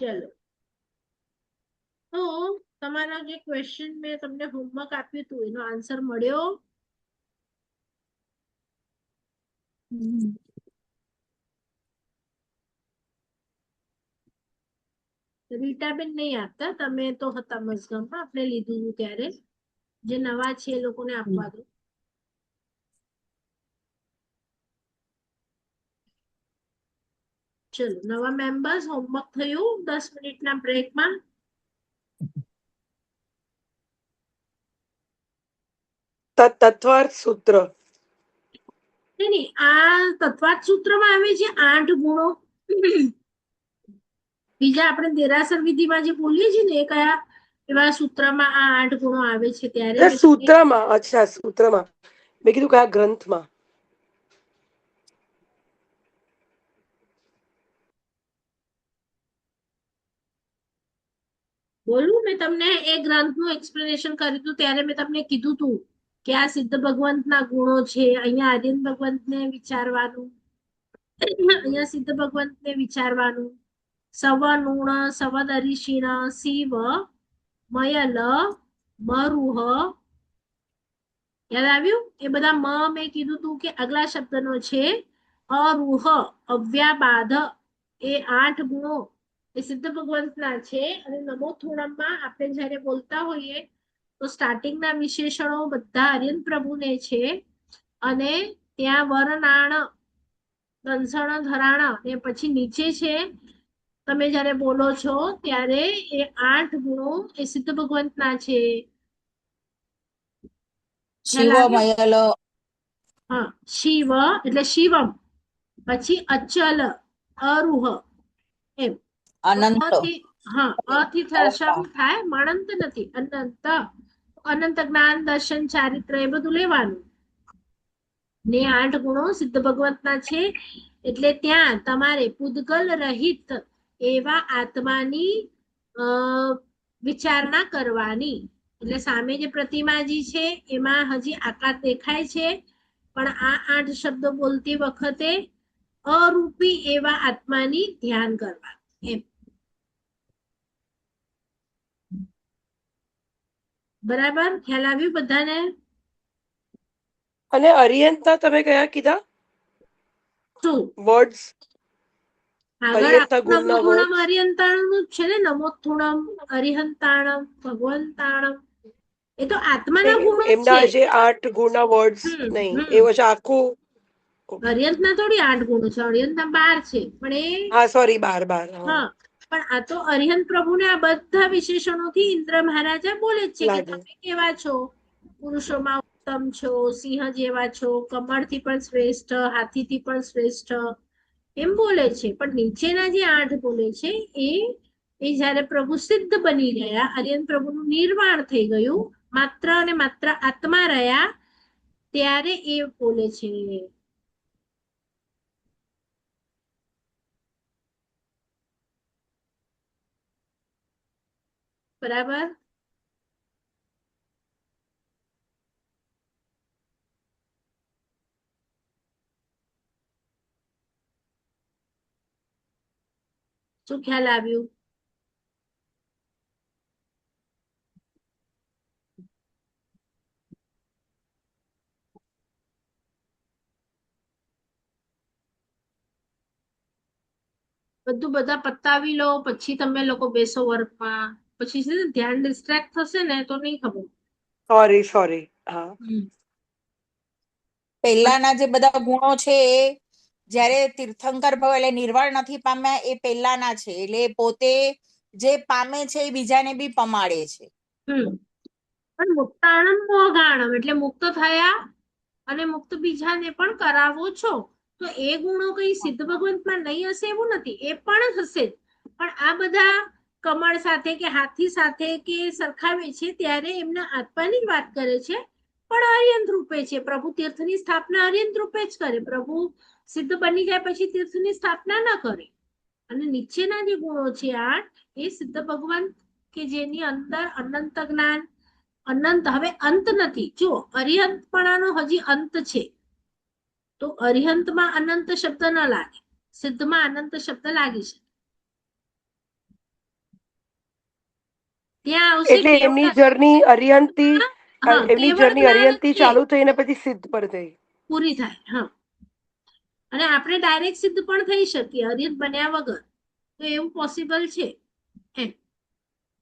ચલો, તો તમારા જે ક્વેશ્ચન મેં તમને હોમવર્ક આપ્યું હતું એનો આન્સર મળ્યો? રીટાબેન નહીં આપતા, તમે તો હતા મઝગામમાં, આપણે લીધું હતું ત્યારે. જે નવા છે એ લોકોને આપવા દો. ચલો, નવા મેમ્બર્સ, હોમવર્ક થયું 10 મિનિટના બ્રેકમાં? તત્વાર્થ સૂત્ર. નહીં, આ તત્વાર્થ સૂત્રમાં આવે છે 8 ગુણો. બીજા આપણે દેરાસર વિધિમાં જે બોલીએ છીએ ને એ કયા એવા સૂત્રમાં આ 8 ગુણો આવે છે ત્યારે સૂત્રમાં? અચ્છા, સૂત્રમાં. મેં કીધું કયા ગ્રંથમાં? બોલું, મેં તમને એ ગ્રંથનું એક્સપ્લેનેશન કર્યું હતું ત્યારે મેં તમને કીધું હતું કે આ સિદ્ધ ભગવંતના ગુણો છે. અહીંયા આર્યન ભગવંતને વિચારવાનું, અહીંયા સિદ્ધ ભગવંતને વિચારવાનું. સવનુણ સવદરિષિણ શિવ મયલ મરુહ. યાદ આવ્યું? એ બધા મેં કીધું તું કે આગલા શબ્દનો છે અરુહ, અવ્યાબાધ. એ 8 ગુણો એ સિદ્ધ ભગવંતના છે. અને નમોથુણમમાં આપણે જ્યારે બોલતા હોઈએ તો સ્ટાર્ટિંગના વિશેષણો બધા આર્યન પ્રભુને છે. અને ત્યાં વરનાણ કંસણ ધરાણ ને પછી નીચે છે. તમે જ્યારે બોલો છો ત્યારે એ 8 ગુણો એ સિદ્ધ ભગવંતના છે. શિવમયલ. હા, શિવ એટલે શિવમ, પછી અચલ, અરુહ, એમ. અનંત. હા, અથી શરૂ થાય, મણંત નથી, અનંત. અનંત જ્ઞાન દર્શન ચારિત્ર એ બધું લેવાનું. ને 8 ગુણો સિદ્ધ ભગવંતના છે. એટલે ત્યાં તમારે પૂદગલ રહિત એવા આત્માની વિચારણા કરવાની. એટલે સામે જે પ્રતિમાજી છે એમાં હજી આકાર દેખાય છે, પણ આ 8 શબ્દો બોલતી વખતે અરૂપી એવા આત્માની ધ્યાન કરવા, એમ. બરાબર? ખ્યાલ આવ્યું બધાને? અને અરિયંતા તમે કયા કીધા શું વર્ડ્સ? આગળ અરિયંતા ગુણના નમોથુણમ વર્ડ્સ. અરિહંતાણમ છે ને, નમોથુણમ અરિહંતાણમ ભગવંતાણમ. એ તો આત્માના ગુણો એમના છે. જે 8 ગુણના વર્ડ્સ નહીં, એ વર્ષ આખું. અરિયંતના થોડી 8 ગુણો છે, અરિયંતના 12 છે. પણ એ હા, સોરી, 12. હા, પણ આ તો અરિહંત પ્રભુને આ બધા વિશેષણોથી ઇન્દ્ર મહારાજા બોલે જ છે કે લાગે. તમે કેવા છો? પુરુષોમાં ઉત્તમ છો, સિંહ જેવા છો, કમળથી પણ શ્રેષ્ઠ, હાથીથી પણ શ્રેષ્ઠ, એમ બોલે છે. પણ નીચેના જે 8 બોલે છે એ જયારે પ્રભુ સિદ્ધ બની ગયા, આર્યન પ્રભુનું નિર્વાણ થઈ ગયું, માત્ર અને માત્ર આત્મા રહ્યા, ત્યારે એ બોલે છે. બરાબર? શું ખ્યાલ આવ્યું? બધું બધા પતાવી લો, પછી તમે લોકો બેસો વર્કમાં. પછી છે ને ધ્યાન ડિસ્ટ્રેક્ટ થશે ને તો નહીં ખબર. સોરી. હા, પહેલાના જે બધા ગુણો છે એ જ્યારે તીર્થંકર ભાવ એટલે નિર્વાણ નથી પામ્યા એ પહેલાના છે. એટલે પોતે જે પામે છે એ બીજાને બી પમાડે છે. પણ મુક્તાણમ મોગાણમ એટલે મુક્ત થયા અને મુક્ત બીજાને પણ કરાવો છો. તો એ ગુણો કઈ સિદ્ધ ભગવંતમાં નહીં હશે એવું નથી, એ પણ હશે. પણ આ બધા કમળ સાથે કે હાથી સાથે કે સરખાવે છે ત્યારે એમના આત્માની વાત કરે છે. પણ અર્યંત રૂપે છે. પ્રભુ તીર્થની સ્થાપના અર્યંત રૂપે જ કરે. પ્રભુ સિદ્ધ બની જાય પછી તીર્થની સ્થાપના ન કરે. અને નીચેના જે ગુણો છે 8 એ સિદ્ધ ભગવંત કે જેની અંદર અનંત જ્ઞાન, અનંત, હવે અંત નથી. જો અરિહંતપણાનો હજી અંત છે, તો અરિહંતમાં અનંત શબ્દ ન લાગે, સિદ્ધમાં અનંત શબ્દ લાગી શકે. ત્યાં આવશે એટલે એમની કેવળ જર્ની અરિહંતથી હા એમની કેવળ જર્ની જ્ઞાન અરિહંતથી છે ચાલુ થઈને પછી સિદ્ધ પર થઈ. પૂરી થાય. હા, અને આપણે ડાયરેક્ટ સિદ્ધ પણ થઈ શકીએ અરિહંત બન્યા વગર, તો એવું પોસિબલ છે એમ.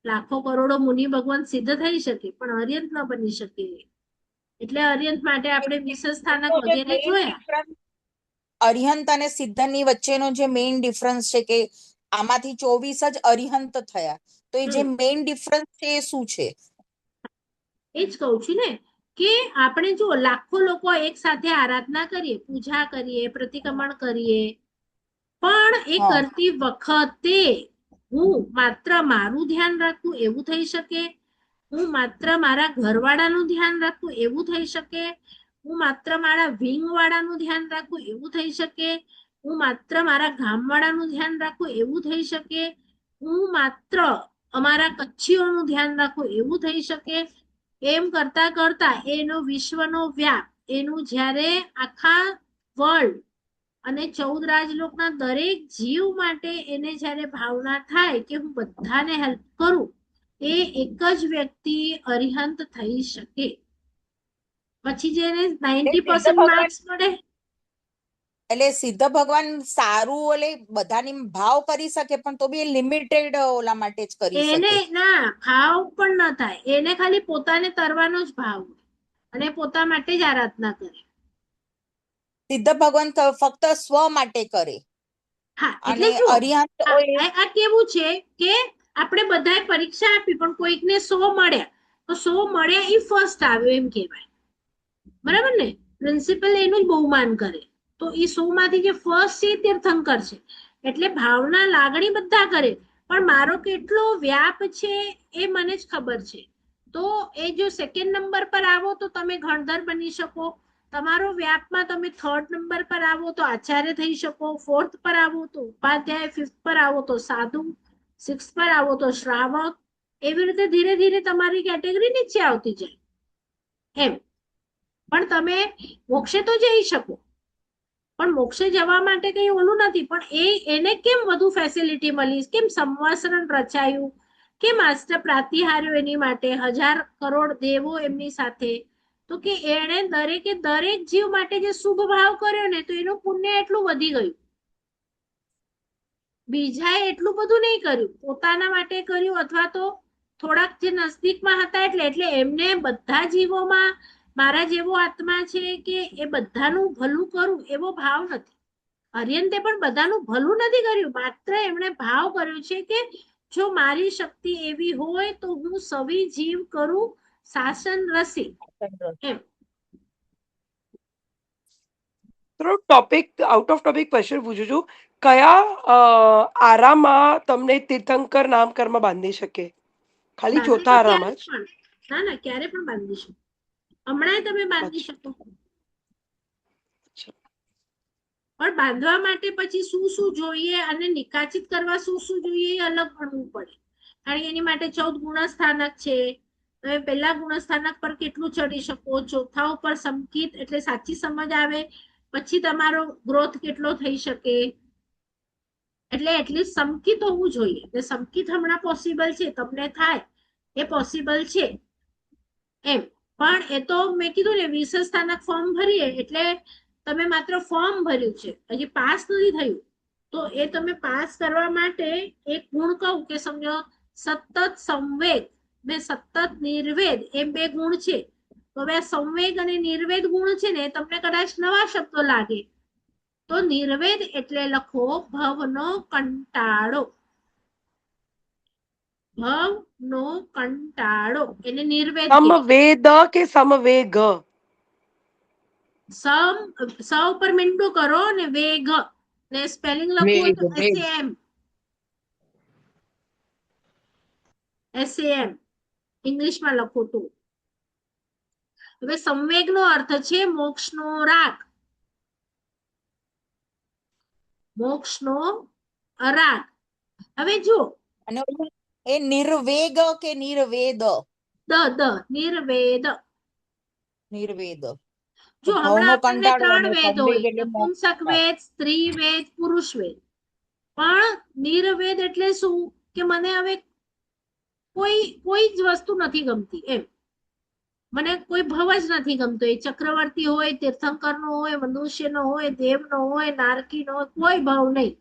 લાખો કરોડો મુનિ ભગવાન સિદ્ધ થઈ શકે પણ અરિહંત ન બની શકે. એટલે અરિહંત માટે આપણે વિશેષ સ્થાનક વગેરે જોયા. અરિહંત અને સિદ્ધની વચ્ચેનો જે મેઇન ડિફરન્સ છે કે આમાંથી 24 જ અરિહંત થયા, તો એ જે મેઇન ડિફરન્સ છે એ શું છે? એ જ કહું છું ને કે આપણે જો લાખો લોકો એક સાથે આરાધના કરીએ, પૂજા કરીએ, પ્રતિક્રમણ કરીએ, પણ એ હા કરતી વખતે હું માત્ર મારું ધ્યાન રાખવું એવું થઈ શકે, હું માત્ર મારા ઘરવાળાનું ધ્યાન રાખવું એવું થઈ શકે, હું માત્ર મારા વિંગ વાળાનું ધ્યાન રાખવું એવું થઈ શકે, હું માત્ર મારા ગામવાળાનું ધ્યાન રાખવું એવું થઈ શકે, હું માત્ર અમારા કચ્છીઓનું ધ્યાન રાખવું એવું થઈ શકે. એમ કરતા કરતા એનો વિશ્વનો વ્યાપ, એનું જ્યારે આખા વર્લ્ડ અને 14 રાજલોકના દરેક જીવ માટે એને જ્યારે ભાવના થાય કે હું બધાને હેલ્પ કરું, એ એક જ વ્યક્તિ અરિહંત થઈ શકે. પછી જેને 90% માર્ક્સ મળે, એટલે સિદ્ધ ભગવાન સારું એટલે બધાની ભાવ કરી શકે પણ તો બી લિમિટેડ ઓલા માટે જ કરી એને શકે. ના ભાવ પણ ન થાય, એને ખાલી પોતાને તરવાનો જ ભાવ અને પોતા માટે જ આરાધના કરે. સિદ્ધ ભગવાન ફક્ત સ્વ માટે કરે હા, એટલે અને જો અરિહંત આ કેવું છે કે આપણે બધાએ પરીક્ષા આપી પણ કોઈકને 100 મળ્યા, તો 100 મળ્યા એ ફર્સ્ટ આવ્યો એમ કહેવાય, બરાબર ને? પ્રિન્સિપલ એનું જ બહુમાન કરે. તો એ 100 માંથી જે ફર્સ્ટ છે તીર્થંકર છે. એટલે ભાવના લાગણી બધા કરે પણ મારો કેટલો વ્યાપ છે એ મને જ ખબર છે. તો એ જો સેકન્ડ નંબર પર આવો તો તમે ગણધર બની શકો, તમારો વ્યાપમાં તમે થર્ડ નંબર પર આવો તો આચાર્ય થઈ શકો, ફોર્થ પર આવો તો ઉપાધ્યાય, ફિફ્થ પર આવો તો સાધુ, સિક્સ પર આવો તો શ્રાવક. એવી રીતે ધીરે ધીરે તમારી કેટેગરી નીચે આવતી જાય એમ. પણ તમે મોક્ષે તો જઈ શકો, પણ મોક્ષે જવા માટે કઈ ઓલું નથી. પણ એને કેમ વધુ ફેસિલિટી મળી, કેમ સંવત્સરણ રચાયું, કેમ માસ્ટર પ્રાતિહાર્યો એની માટે, 1000 કરોડ દેવો એમની સાથે, તો કે એણે દરેકે દરેક જીવ માટે જે શુભ ભાવ કર્યો ને, તો એનું પુણ્ય એટલું વધી ગયું. બીજાએ એટલું બધું નહીં કર્યું, પોતાના માટે કર્યું અથવા તો થોડાક જે નજદીકમાં હતા એટલે એમને બધા જીવોમાં મારા જેવો આત્મા છે કે એ બધાનું ભલું કરું એવો ભાવ નથી. અરિહંતે પણ બધાનું ભલું નથી કર્યું, માત્ર એમણે ભાવ કર્યો છે કે જો મારી શક્તિ એવી હોય તો હું સવી જીવ કરું શાસન રસી એમ. થોડો topic out of topic question પૂછું છું. કયા આરામાં તમને તીર્થંકર નામકર્મ બાંધી શકે? ખાલી બાંધી ચોથા તો આરામાં ક્યારે જ? પણ, ના ના ક્યારે પણ બાંધીશું, હમણાં તમે બાંધી અચ્છા, શકો. અચ્છા. પણ બાંધવા માટે પછી શું શું જોઈએ અને નિકાચિત કરવા શું શું જોઈએ એ અલગ ભણવું પડે. કારણ કે એની માટે 14 ગુણસ્થાનક છે. તમે પહેલા ગુણસ્થાનક પર કેટલું ચડી શકો, ચોથા ઉપર સંકિત એટલે સાચી સમજ આવે, પછી તમારો ગ્રોથ કેટલો થઈ શકે. એટલે એટલીસ્ટ સંકિત હોવું જોઈએ. એટલે સંકિત હમણાં પોસિબલ છે, તમને થાય એ પોસિબલ છે એમ. પણ એ તો મેં કીધું ને 20 સ્થાનક ફોર્મ ભરીએ એટલે તમે માત્ર ફોર્મ ભર્યું છે, હજી પાસ નથી થયું. તો એ તમે પાસ કરવા માટે એક ગુણ કહું કે સમજો સતત સંવેગ ને સતત નિર્વેદ એમ 2 ગુણ છે. તો હવે સંવેગ અને નિર્વેદ ગુણ છે ને તમને કદાચ નવા શબ્દો લાગે, તો નિર્વેદ એટલે લખો ભવનો કંટાળો. ભવનો કંટાળો એને નિર્વેદ કહેવાય. સમવેદ કે સમવેગ? સ ઉપર મીંડું કરો ને વેગ, ને સ્પેલિંગ લખવું હોય તો SAM ઇંગ્લિશમાં લખો તો. હવે સંવેગનો અર્થ છે મોક્ષનો રાગ, મોક્ષનો રાગ. હવે જો અને એ નિર્વેગ કે નિર્વેદ? નિર્વેદ. નિર્વેદ. જો હમણાં ભવનો આપણને કંટાળો 3 અને વેદ સંવેગ હોય, એટલે મોક્ષ. નપુંસક વેદ, સ્ત્રી વેદ, પુરુષ વેદ. પણ નિર્વેદ એટલે શું કે મને હવે કોઈ જ વસ્તુ નથી ગમતી એમ. મને કોઈ ભવ જ નથી ગમતો, એ ચક્રવર્તી હોય, તીર્થંકરનો હોય, મનુષ્યનો હોય, દેવનો હોય, નારકીનો હોય, કોઈ ભવ નહીં,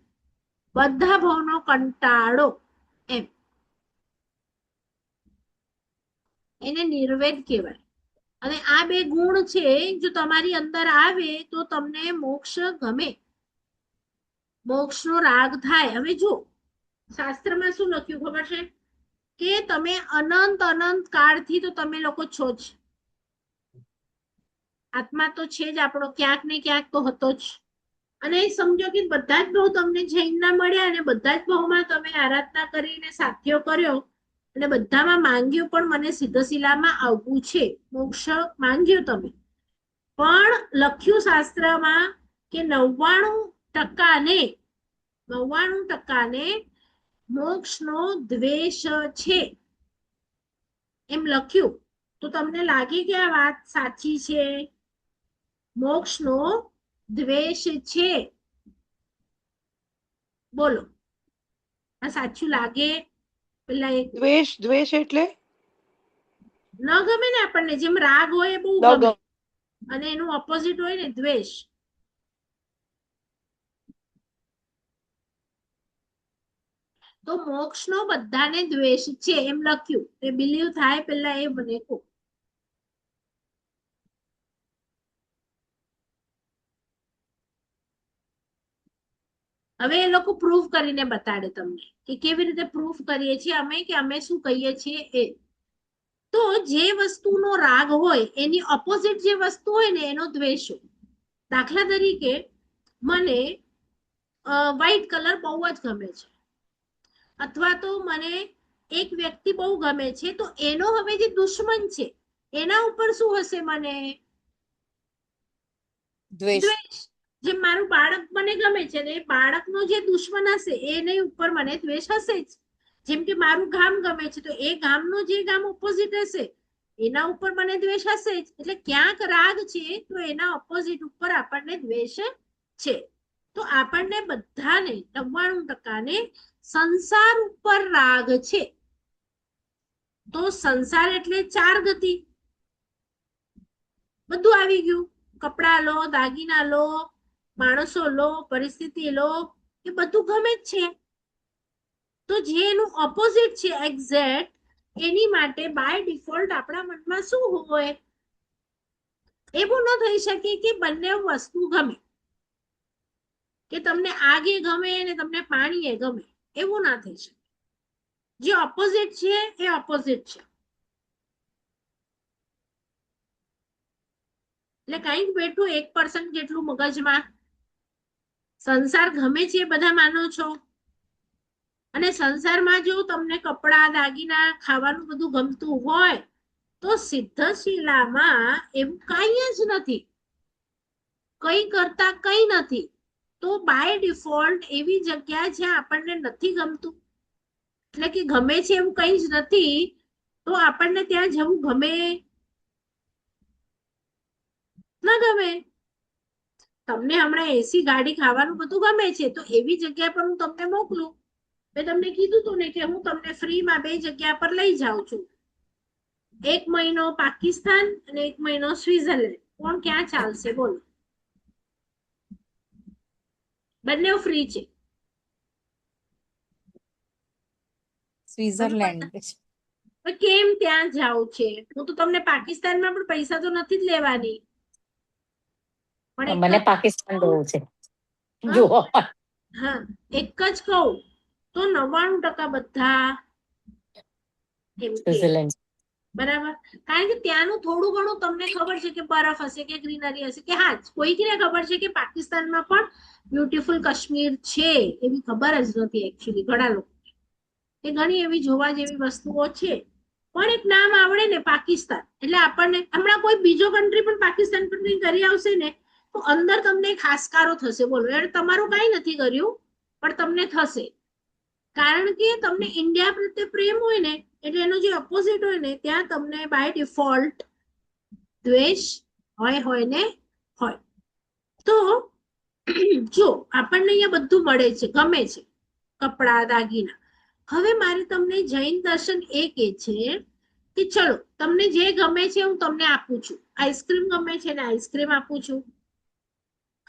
બધા ભવનો કંટાળો એમ. એને નિર્વેદ કહેવાય. અને આ બે ગુણ છે, જો તમારી અંદર આવે તો તમને મોક્ષ ગમે, મોક્ષનો રાગ થાય. હવે જો શાસ્ત્રમાં શું લખ્યું ખબર છે કે તમે અનંત કાળથી તો તમે લોકો છો જ, આત્મા તો છે જ આપણો, ક્યાંક ને ક્યાંક તો હતો જ. અને સમજો કે બધા જ ભાવ તમને જૈનના મળ્યા અને બધા જ ભાવમાં તમે આરાધના કરીને સાથીઓ કર્યો અને બધામાં માંગ્યું પણ મને સિદ્ધશિલામાં આવવું છે, મોક્ષ માંગ્યું તમે, પણ લખ્યું શાસ્ત્રમાં કે 99% મોક્ષનો દ્વેષ છે એમ લખ્યું. તો તમને લાગે કે આ વાત સાચી છે, મોક્ષનો દ્વેષ છે? બોલો, આ સાચું લાગે? પેલા એક દ્વેષ એટલે ન ગમે ને આપણને, જેમ રાગ હોય એ બહુ ન ગમે, ગમે. અને એનું ઓપોઝિટ હોય ને દ્વેષ. તો મોક્ષનો બધાને દ્વેષ છે એમ લખ્યું, એ બિલીવ થાય પેલા એ મને કહો. હવે એ લોકો પ્રૂફ કરીને બતાડે તમને કે કેવી રીતે પ્રૂફ કરીએ છીએ અમે, કે અમે શું કહીએ છીએ એ. તો જે વસ્તુનો રાગ હોય એની ઓપોઝિટ જે વસ્તુ હોય ને એનો દ્વેષ હોય. દાખલા તરીકે મને વ્હાઈટ કલર બહુ જ ગમે છે, અથવા તો મને એક વ્યક્તિ બહુ ગમે છે, તો એનો હવે જે દુશ્મન છે એના ઉપર શું હશે? મને દ્વેષ. જેમ મારું બાળક મને ગમે છે ને, એ બાળકનો જે દુશ્મન હશે એની ઉપર મને દ્વેષ હશે જ. જેમ કે મારું ગામ ગમે છે, તો એ ગામનો જે ગામ ઓપોઝિટ હશે એના ઉપર મને દ્વેષ હશે જ. એટલે ક્યાંક રાગ છે તો એના ઓપોઝિટ ઉપર આપણને દ્વેષ છે. તો આપણને બધાને 99% સંસાર ઉપર રાગ છે. તો સંસાર એટલે 4 ગતિ, બધું આવી ગયું. કપડા લો, દાગીના લો, માણસો લો, પરિસ્થિતિ લો, એ બધું ગમે જ છે. તો જે એનું ઓપોઝિટ છે એક્ઝેક્ટ, એની માટે બાય ડિફોલ્ટ આપણા મનમાં શું હોય? એવું ન થઈ શકે કે બંને વસ્તુ ગમે, કે તમને આગ એ ગમે ને તમને પાણી એ ગમે, એવું ના થઈ શકે. જે ઓપોઝિટ છે એ ઓપોઝિટ છે. એટલે કંઈક બેઠું 1% જેટલું મગજમાં સંસાર ગમે છે એ બધા માનો છો, અને સંસારમાં જો તમને કપડા, દાગીના, ખાવાનું બધું ગમતું હોય તો સિદ્ધશિલામાં એવું કઈ જ નથી, કઈ કરતા કઈ નથી. તો બાય ડિફોલ્ટ એવી જગ્યા જ્યાં આપણને નથી ગમતું, એટલે કે ગમે છે એવું કઈ જ નથી, તો આપણને ત્યાં જવું ગમે? ના ગમે. તમને હમણાં એસી ગાડી, ખાવાનું બધું ગમે છે, તો એવી જગ્યા પર હું તમને મોકલું. મેં તમને કીધું તું ને કે હું તમને ફ્રીમાં 2 જગ્યા પર લઈ જાઉં છું, 1 મહિનો પાકિસ્તાન અને 1 મહિનો સ્વિટ્ઝરલેન્ડ. કોણ ક્યાં ચાલશે બોલો? બંને ફ્રી છે. સ્વિટ્ઝરલેન્ડ. કેમ ત્યાં જાવ છે? હું તો તમને પાકિસ્તાનમાં પણ પૈસા તો નથી જ લેવાની, પણ મને પાકિસ્તાન જવું છે હા, જોવા. હા, એક જ કહું તો 99% બધા એમ કે સ્વિટ્ઝરલેન્ડ. બરાબર. કારણ કે ત્યાંનું થોડું ઘણું તમને ખબર છે કે બરફ હશે કે ગ્રીનરી હશે, કે હા કોઈકને ખબર છે કે પાકિસ્તાનમાં પણ બ્યુટીફુલ કાશ્મીર છે, એવી ખબર જ નથી એકચ્યુઅલી ઘણા લોકો, કે ઘણી એવી જોવા જેવી વસ્તુઓ છે, પણ એક નામ આવડે ને પાકિસ્તાન, એટલે આપણને હમણાં કોઈ બીજો કન્ટ્રી પણ પાકિસ્તાન પર કઈ કરી આવશે ને તો અંદર તમને ખાસકારો થશે. બોલો, એટલે તમારું કઈ નથી કર્યું પણ તમને થશે, કારણ કે તમને ઇન્ડિયા પ્રત્યે પ્રેમ હોય ને, એટલે એનો જે ઓપોઝિટ હોય ને ત્યાં તમને બાય ડિફોલ્ટ દ્વેષ હોય ને હોય. તો જો આપણને અહીંયા બધું મળે છે, ગમે છે, કપડા, દાગીના, હવે મારે તમને જૈન દર્શન એ કે છે કે ચલો તમને જે ગમે છે હું તમને આપું છું. આઈસ્ક્રીમ ગમે છે ને આઈસ્ક્રીમ આપું છું,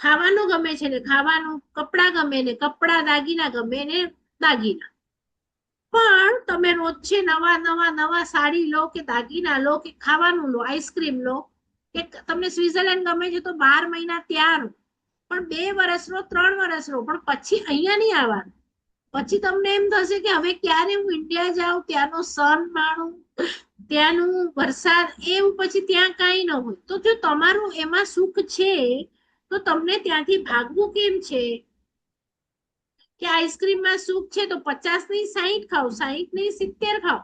ખાવાનું ગમે છે ને ખાવાનું, કપડા ગમે ને કપડા, દાગીના ગમે ને દાગીના. પણ તમે રોજ નવા નવા નવા સાડી લો કે દાગીના લો કે ખાવાનું લો, આઈસ્ક્રીમ લો કે તમને સ્વિટરલેન્ડ ગમે છે તો 12 મહિના ત્યાં રહો, પણ 2 વર્ષનો 3 વર્ષનો, પણ પછી અહીંયા નહીં આવવાનું. પછી તમને એમ થશે કે હવે ક્યારે હું ઇન્ડિયા જાઉં, ત્યાંનો સન માણું, ત્યાંનું વરસાદ, એવું પછી ત્યાં કાંઈ ન હોય. તો જો તમારું એમાં સુખ છે તો તમને ત્યાંથી ભાગવું કેમ છે? કે આઈસ્ક્રીમમાં સુખ છે તો 50 નહીં 60 ખાઓ, 60 નહીં 70 ખાઓ,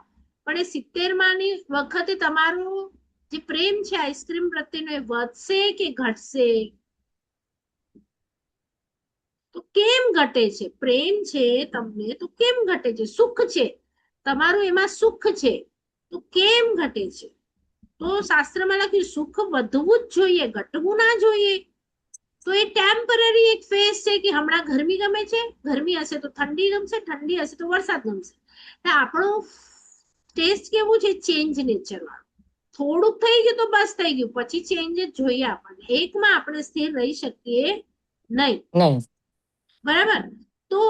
પણ એ 70 વખતે તમારો જે પ્રેમ છે આઈસ્ક્રીમ પ્રત્યેનો એ વધશે કે ઘટશે? તો કેમ ઘટે છે? પ્રેમ છે તમને તો કેમ ઘટે છે? સુખ છે તમારું, એમાં સુખ છે તો કેમ ઘટે છે? તો શાસ્ત્રમાં લખ્યું સુખ વધવું જ જોઈએ, ઘટવું ના જોઈએ. તો એ ટેમ્પરરી એક ફેઝ છે કે હમણાં ગરમી ગમે છે, ગરમી હશે તો ઠંડી ગમશે, ઠંડી હશે તો વરસાદ ગમશે. આપણો ટેસ્ટ કેવું છે? ચેન્જ નેચર વાળું. થોડુંક થઈ ગયું તો બસ થઈ ગયું, પછી ચેન્જ જ જોઈએ આપણને. એકમાં આપણે સ્થિર રહી શકીએ નહીં. નહીં. બરાબર? તો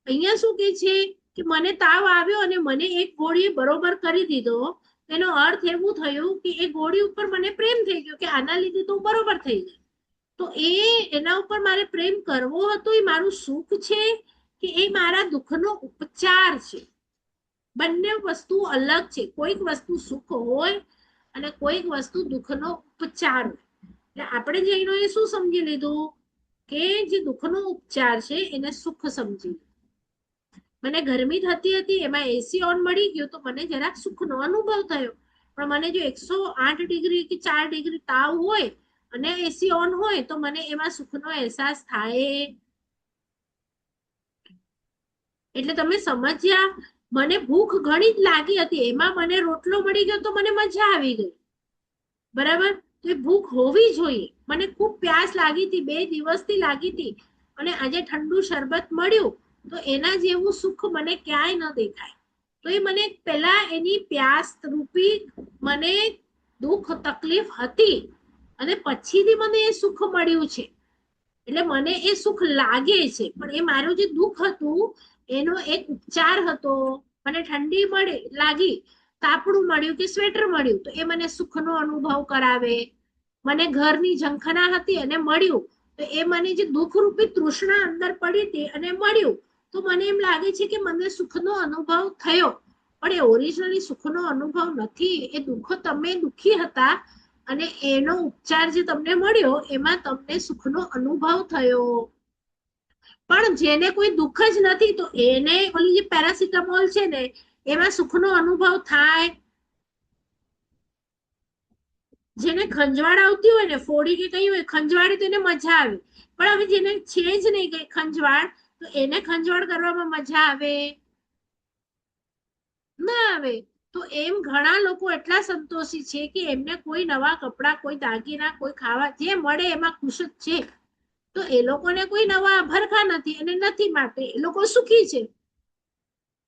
અહીંયા શું કે છે કે મને તાવ આવ્યો અને મને એક ગોળી બરોબર કરી દીધો, તેનો અર્થ એવું થયું કે એ ગોળી ઉપર મને પ્રેમ થઈ ગયો કે આના લીધે તો બરોબર થઈ જાય. તો એના ઉપર મારે પ્રેમ કરવો હતો, એ મારું સુખ છે કે એ મારા દુઃખનો ઉપચાર છે? બંને વસ્તુ અલગ છે. કોઈક વસ્તુ સુખ હોય અને કોઈક વસ્તુ દુઃખનો ઉપચાર હોય. એટલે આપણે જૈનોએ શું સમજી લીધું કે જે દુઃખનો ઉપચાર છે એને સુખ સમજી. મને ગરમી થતી હતી, એમાં એસી ઓન મળી ગયો તો મને જરાક સુખનો અનુભવ થયો. પણ મને જો 108 ડિગ્રી કે 4 ડિગ્રી તાવ હોય અને એસી ઓન હોય તો મને એમાં સુખનો અહેસાસ થાય. એટલે તમે સમજ્યા? મને ભૂખ ઘણી જ લાગી હતી, એમાં મને રોટલો મળી ગયો તો મને મજા આવી ગઈ. બરાબર? તો એ ભૂખ હોવી જોઈએ. મને ખૂબ પ્યાસ લાગી હતી, 2 દિવસથી લાગી હતી, અને આજે ઠંડુ શરબત મળ્યું તો એના જેવું સુખ મને ક્યાંય ન દેખાય. તો એ મને પહેલા એની પ્યાસ રૂપી મને દુઃખ તકલીફ હતી અને પછીથી મને એ સુખ મળ્યું છે. એટલે મને એ સુખ લાગે છે, પણ એ મારું જે દુઃખ હતું એનો એક ઉપચાર હતો. મને ઠંડી લાગી, તાપડું મળ્યું કે સ્વેટર મળ્યું તો એ મને સુખનો અનુભવ કરાવે. મને ઘરની ઝંખના હતી અને મળ્યું તો એ મને જે દુઃખરૂપી તૃષ્ણા અંદર પડી હતી અને મળ્યું તો મને એમ લાગે છે કે મને સુખનો અનુભવ થયો. પણ એ ઓરિજિનલી સુખનો અનુભવ નથી. એ દુઃખ, તમે દુઃખી હતા અને એનો ઉપચાર જે તમને મળ્યો એમાં તમને સુખનો અનુભવ થયો. પણ જેને કોઈ દુઃખ જ નથી તો એને ઓલી જે પેરાસિટામોલ છે ને એમાં સુખનો અનુભવ થાય. જેને ખંજવાળ આવતી હોય ને, ફોડી કે કઈ હોય ખંજવાળી તો એને મજા આવે, પણ હવે જેને છે જ નહીં કઈ ખંજવાળ તો એને ખંજવાળ કરવામાં મજા આવે ના આવે. તો એમ ઘણા લોકો એટલા સંતોષી છે કે એમને કોઈ નવા કપડા, કોઈ દાગીના, કોઈ ખાવા, જે મળે એમાં ખુશ જ છે. તો એ લોકોને કોઈ નવા ભરખા નથી અને નથી, માટે એ લોકો સુખી છે.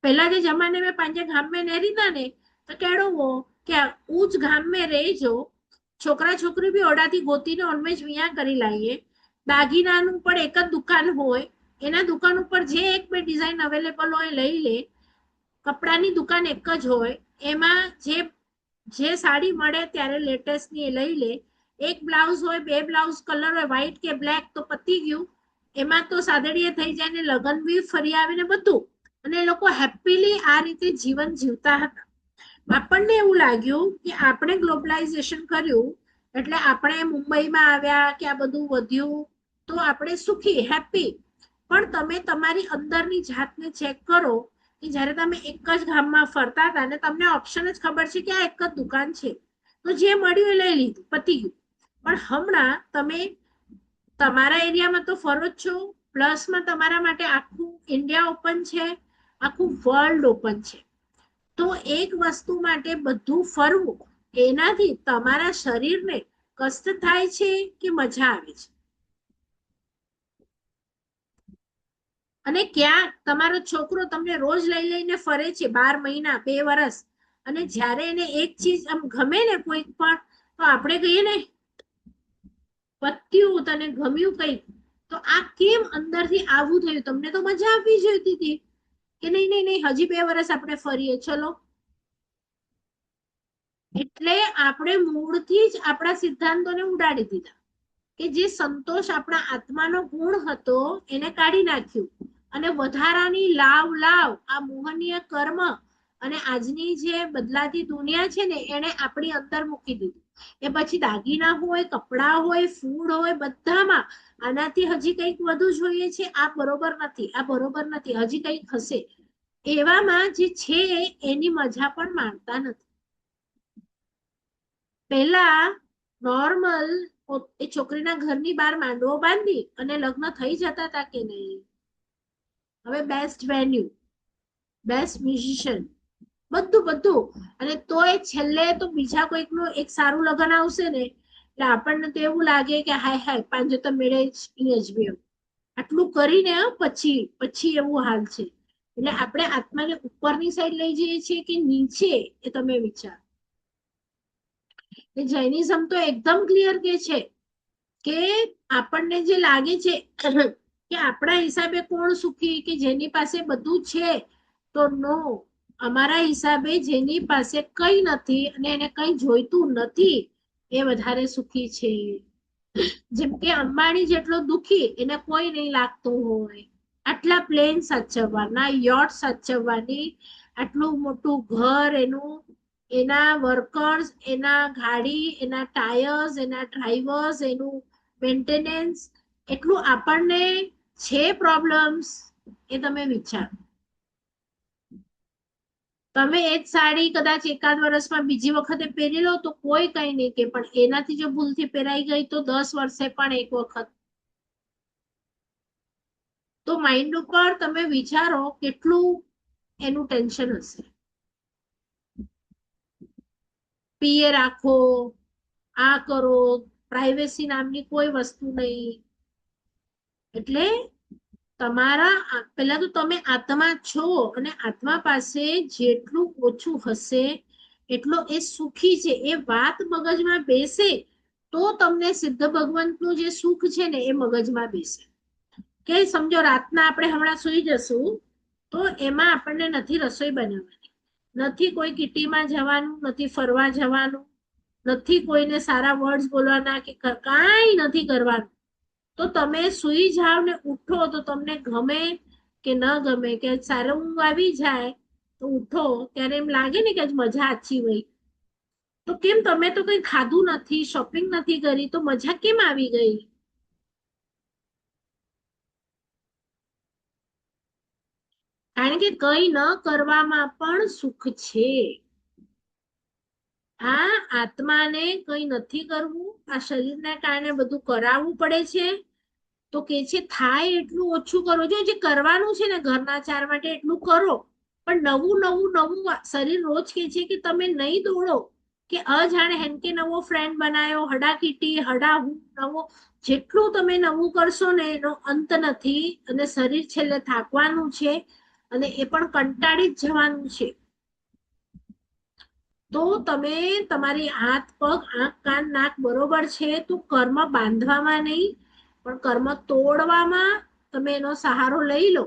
पहला जे जमाने में पंहिंजे गाम में न रहंदा ने तो कहिड़ो हो कि ऊंच गाम में रहिजो, छोकरा छोकरी बि ओॾाથી ગોતીને ઓનમેજ વિયા કરી લાવીએ. દાગીનાનું પણ એક જ દુકાન હોય, એના દુકાન ઉપર જે એક બે ડિઝાઇન અવેલેબલ હોય લઈ લે. કપડાની દુકાન એક જ હોય, એમાં જે સાડી મળે ત્યારે લેટેસ્ટની એ લઈ લે. એક બ્લાઉઝ હોય, 2 બ્લાઉઝ કલર હોય, વ્હાઈટ કે બ્લેક, તો પતી ગયું. એમાં તો સાદડીએ થઈ જાય ને લગન બી ફરી આવીને બધું, અને એ લોકો હેપીલી આ રીતે જીવન જીવતા હતા. આપણને એવું લાગ્યું કે આપણે ગ્લોબલાઇઝેશન કર્યું એટલે આપણે મુંબઈમાં આવ્યા કે આ બધું વધ્યું તો આપણે સુખી, હેપી. પણ તમે તમારી અંદરની જાતને ચેક કરો કે જ્યારે તમે એક જ ગામમાં ફરતા હતા ને તમને ઓપ્શન જ ખબર છે કે આ એક જ દુકાન છે, તો જે મળ્યું એ લઈ લીધું, પતી ગયું. પણ હમણાં તમે તમારા એરિયામાં તો ફરો જ છો, પ્લસમાં તમારા માટે આખું ઇન્ડિયા ઓપન છે, આખું વર્લ્ડ ઓપન છે. તો એક વસ્તુ માટે બધું ફરવું, એનાથી તમારા શરીરને કષ્ટ થાય છે કે મજા આવે છે? અને ક્યાંક તમારો છોકરો તમને રોજ લઈ લઈને ફરે છે 12 મહિના 2 વર્ષ, અને જ્યારે એને એક ચીજ આમ ગમે ને કોઈ પણ, તો આપણે કહીએ ને પત્યું તને ગમ્યું કઈક, તો આ કેમ અંદરથી આવું થયું? તમને તો મજા આવવી જોઈતી હતી કે નહીં નહીં નહીં, હજી 2 વર્ષ આપણે ફરીએ ચલો. એટલે આપણે મૂળથી જ આપણા સિદ્ધાંતોને ઉડાડી દીધા, કે જે સંતોષ આપણા આત્માનો ગુણ હતો એને કાઢી નાખ્યું, અને વધારાની લાવ લાવ આ મોહનીય કર્મ અને આજની જે બદલાતી દુનિયા છે ને એને આપણી અંદર મૂકી દીધું. એ પછી દાગીના હોય, કપડા હોય, ફૂડ હોય, બધામાં આનાથી હજી કંઈક વધુ જોઈએ છે, આ બરોબર નથી, આ બરોબર નથી, હજી કંઈક હશે. એવામાં જે છે એની મજા પણ માણતા નથી. પહેલા નોર્મલ એ છોકરીના ઘરની બહાર માંડવો બાંધી અને લગ્ન થઈ જતા હતા કે નહીં? હવે બેસ્ટ વેન્યુ, બેસ્ટ મ્યુઝિશિયન, બધું બધું, અને તોય છેલ્લે તો બીજા કોઈકનું એક સારું લગ્ન આવશે ને એટલે આપણને તો એવું લાગે કે હાય હાય પાંજો તો મેળે જ જ બે. આટલું કરીને પછી પછી એવું હાલ છે. એટલે આપણે આત્માને ઉપરની સાઈડ લઈ જઈએ છીએ કે નીચે, એ તમે વિચાર. જૈનિઝમ તો એકદમ ક્લિયર કે છે કે આપણને જે લાગે છે કે આપણા હિસાબે કોણ સુખી, કે જેની પાસે બધું છે, તો નો, અમારા હિસાબે જેની પાસે કઈ નથી અને એને કઈ જોઈતું નથી એ વધારે સુખી છે. જેમ કે અંબાણી જેટલો દુખી એને કોઈ નહીં લાગતું હોય, આટલા પ્લેન સાચવવાના, યોટ સાચવવાની, આટલું મોટું ઘર એનું, એના વર્કર્સ, એના ગાડી, એના ટાયર્સ, એના ડ્રાઈવર્સ, એનું મેન્ટેનન્સ, એટલું આપણને છે પ્રોબ્લેમ્સ, એ તમે વિચારો. તમે એ જ સાડી કદાચ એકાદ વર્ષમાં બીજી વખતે પહેરી લો તો કોઈ કઈ નહીં કે, પણ એનાથી જો ભૂલથી પહેરાઈ ગઈ તો 10 વર્ષે પણ એક વખત. તો માઇન્ડ ઉપર તમે વિચારો કેટલું એનું ટેન્શન હશે. પીએ રાખો, આ કરો, પ્રાઇવેસી નામની કોઈ વસ્તુ નહીં. એટલે તમારા પહેલા તો તમે આત્મા છો, અને આત્મા પાસે જેટલું ઓછું હશે એટલો એ સુખી છે, એ વાત મગજમાં બેસે તો તમને સિદ્ધ ભગવંતનું જે સુખ છે ને એ મગજમાં બેસે. કે સમજો રાતના આપણે હમણાં સુઈ જશું તો એમાં આપણને નથી રસોઈ બનાવવાની, નથી કોઈ કિટીમાં જવાનું, નથી ફરવા જવાનું, નથી કોઈને સારા વર્ડ્સ બોલવાના, કે કાંઈ નથી કરવાનું. તો તમે સુઈ જાવ ને ઉઠો તો તમને ગમે કે ન ગમે, કે સારો ઊંઘ આવી જાય તો ઉઠો ત્યારે એમ લાગે ને કે આજ મજા આછી હોય. તો કેમ? તમે તો કઈ ખાધું નથી, શોપિંગ નથી કરી, તો મજા કેમ આવી ગઈ? કારણ કે કઈ ન કરવામાં પણ સુખ છે. આ આત્માને કઈ નથી કરવું, આ શરીરને કારણે બધું કરાવવું પડે છે. તો કે છે થાય એટલું ઓછું કરો. જો જે કરવાનું છે ને ઘરના ચાર માટે એટલું કરો, પણ નવું નવું નવું શરીર રોજ કે છે કે તમે નહીં દોડો, કે અજાણે હેનકે નવો ફ્રેન્ડ બનાવ્યો, હડા કીટી હડા હું નવો, જેટલું તમે નવું કરશો ને એનો અંત નથી, અને શરીર છેલ્લે થાકવાનું છે, અને એ પણ કંટાળી જ જવાનું છે. તો તમે તમારી હાથ પગ આંખ કાન નાક બરોબર છે, તો કર્મ બાંધવામાં નહીં પણ કર્મ તોડવામાં તમે એનો સહારો લઈ લો.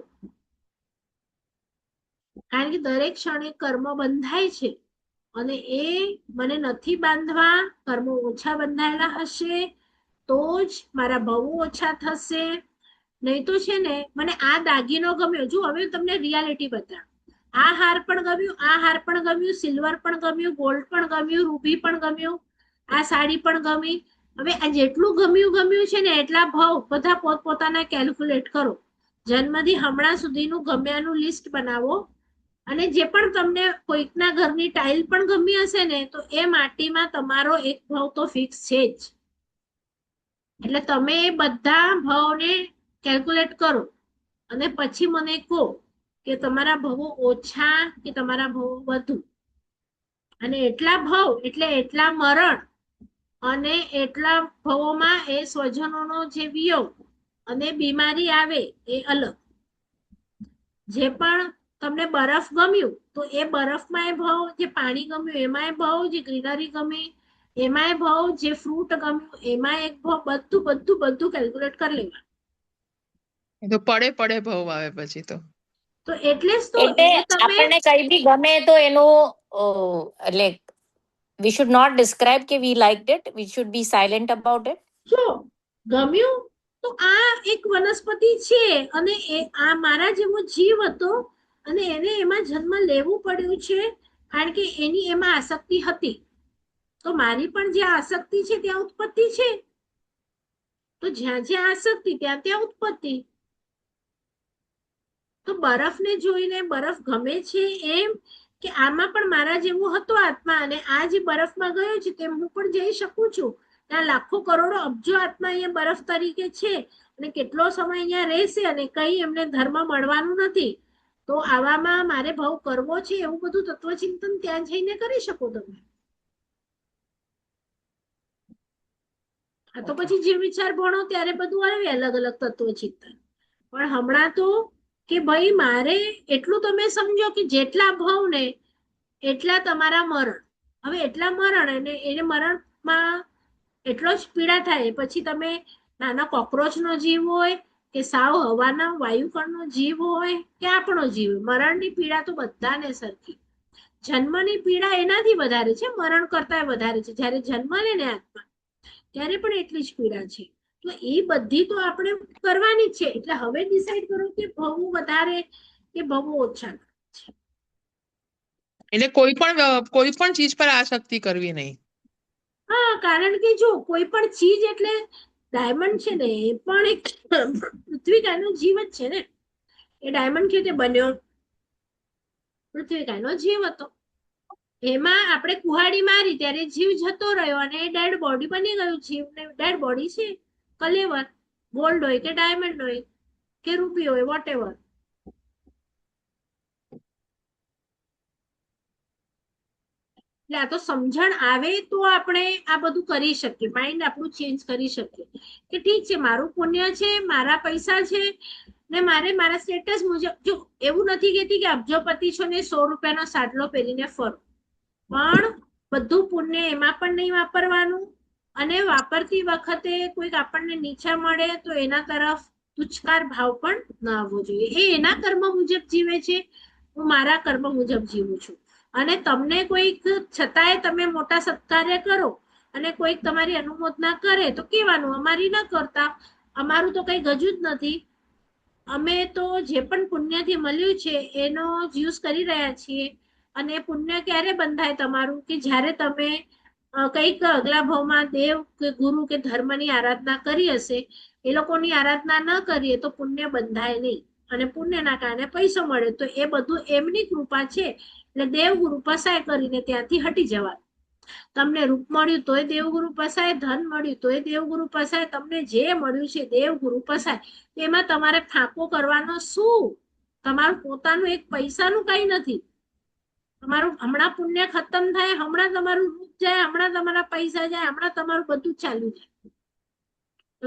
કારણ કે દરેક ક્ષણે કર્મ બંધાય છે, અને એ મને નથી બાંધવા, કર્મ ઓછા બંધાયેલા હશે તો જ મારા ભવો ઓછા થશે. નહીં તો છે ને મને આ દાગીનો ગમ્યો, જો હવે તમને રિયાલિટી બતાવું, આ હાર પણ ગમ્યું, આ હાર પણ ગમ્યું, સિલ્વર પણ ગમ્યું, ગોલ્ડ પણ ગમ્યું, રૂબી પણ ગમ્યું, આ સાડી પણ ગમી. હવે આ જેટલું ગમ્યું છે ને એટલા ભાવ બધા પોતપોતાના કેલ્ક્યુલેટ કરો. જન્મથી હમણાં સુધીનું ગમ્યાનું લિસ્ટ બનાવો, અને જે પણ તમને કોઈકના ઘરની ટાઇલ પણ ગમી હશે ને તો એ માટીમાં તમારો એક ભાવ તો ફિક્સ છે જ. એટલે તમે બધા ભાવને કેલ્ક્યુલેટ કરો અને પછી મને કહો કે તમારા ભાવો ઓછા કે તમારા ભાવો વધુ. અને એટલા ભાવ એટલે એટલા મરણ, અને એટલા ભાવોમાં એ સ્વજનોનો જે વિયોગ અને બીમારી આવે એ અલગ. જે પણ તમને બરફ ગમ્યું તો એ બરફમાં ભાવ, જે પાણી ગમ્યું એમાંય ભાવ, જે ગ્રીનરી ગમી એમાંય ભાવ, જે ફ્રૂટ ગમ્યું એમાં એક ભાવ, બધું બધું બધું કેલ્ક્યુલેટ કરી લેવાનું. એ તો પડે ભાવ આવે પછી તો. તો એટલે જ તો એટલે એને તમે આપણને કઈ બી ગમે તો એનું એટલે we should not describe કે we liked it, we should be silent about it. જો ગમ્યું તો આ એક વનસ્પતિ છે અને આ મારા જેવો જીવ હતો અને એને એમાં જન્મ લેવું પડ્યું છે કારણ કે એની એમાં આસક્તિ હતી. તો મારી પણ જ્યાં આસક્તિ છે ત્યાં ઉત્પત્તિ છે. તો જ્યાં જ્યાં આસક્તિ ત્યાં ત્યાં ઉત્પત્તિ. તો બરફને જોઈને બરફ ગમે છે એમ કે આમાં પણ મારા જેવો હતો આત્મા અને આ જે બરફમાં ગયો છે તેમ હું પણ જઈ શકું છું. ત્યાં લાખો કરોડો અબજો આત્મા અહીંયા બરફ તરીકે છે અને કેટલો સમય અહીંયા રહેશે અને કઈ એમને ધર્મ મળવાનું નથી. તો આવામાં મારે ભાવ કરવો છે એવું બધું તત્વચિંતન ત્યાં જઈને કરી શકો તમે. આ તો પછી જે વિચાર ભણો ત્યારે બધું આવે અલગ અલગ તત્વચિંતન. પણ હમણાં તો કે ભાઈ મારે એટલું તમે સમજો કે જેટલા ભાવ ને એટલા તમારા મરણ. હવે એટલા મરણ અને એને મરણમાં એટલો જ પીડા થાય. પછી તમે નાના કોક્રોચ નો જીવ હોય કે સાવ હવાના વાયુકણનો જીવ હોય કે આપણો જીવ, મરણની પીડા તો બધાને સરખી. જન્મની પીડા એનાથી વધારે છે, મરણ કરતા વધારે છે. જ્યારે જન્મ લે ને આત્મા ત્યારે પણ એટલી જ પીડા છે. તો એ બધી તો આપણે કરવાની જ છે. એટલે હવે ડિસાઈડ કરો કે ભવો વધારે કે ભવો ઓછા. એટલે કોઈ પણ ચીજ પર આસક્તિ કરવી નહીં. હા, કારણ કે જો કોઈ પણ ચીજ એટલે ડાયમંડ છે ને એ પણ એક પૃથ્વીકાનો જીવ જ છે ને. એ ડાયમંડ કેવી રીતે બન્યો? પૃથ્વીકાનો જીવ હતો. એમાં આપણે કુહાડી મારી ત્યારે જીવ જતો રહ્યો અને ડેડ બોડી બની ગયું. જીવ ને ડેડ બોડી છે, કલેવર, ગોલ્ડ હોય કે ડાયમંડ હોય કે રૂપી હોય, વોટેવર. એટલે આ તો સમજણ આવે તો આપણે આ બધું કરી શકીએ, માઇન્ડ આપણું ચેન્જ કરી શકીએ કે ઠીક છે મારું પુણ્ય છે, મારા પૈસા છે ને મારે મારા સ્ટેટસ મુજબ. જો એવું નથી કહેતી કે અબજોપતિ છો ને 100 રૂપિયાનો સાટલો પહેરીને ફરો, પણ બધું પુણ્ય એમાં પણ નહીં વાપરવાનું અને વાપરતી વખતે કોઈક આપણને નીચા મળે તો એના તરફ તુચ્છકાર ભાવ પણ ન આવવો જોઈએ. એ એના કર્મ મુજબ જીવે છે, હું મારા કર્મ મુજબ જીવું છું. અને તમને કોઈક છતાંય તમે મોટા સત્કાર્ય કરો અને કોઈક તમારી અનુમોદના કરે તો કહેવાનું અમારી ન કરતા, અમારું તો કઈ ગજું જ નથી. અમે તો જે પણ પુણ્યથી મળ્યું છે એનો યુઝ કરી રહ્યા છીએ. અને પુણ્ય ક્યારે બંધાય તમારું? કે જ્યારે તમે કઈક અગલા ભાવમાં દેવ કે ગુરુ કે ધર્મની આરાધના કરી હશે, એ લોકોની આરાધના ન કરીએ તો પુણ્ય બંધાય નહીં. અને પુણ્યના કારણે પૈસો મળે તો એ બધું એમની કૃપા છે. એટલે દેવગુરુ પસાય કરીને ત્યાંથી હટી જવાનું. તમને રૂપ મળ્યું તોય દેવગુરુ પસાય, ધન મળ્યું તોય દેવગુરુ પસાય, તમને જે મળ્યું છે દેવગુરુ પસાય. એમાં તમારે ફાંકો કરવાનો શું? તમારું પોતાનું એક પૈસાનું કઈ નથી. તમારું હમણાં પુણ્ય ખતમ થાય, હમણાં તમારું રૂપ જાય, હમણાં તમારા પૈસા જાય, હમણાં તમારું બધું ચાલ્યું જાય. તો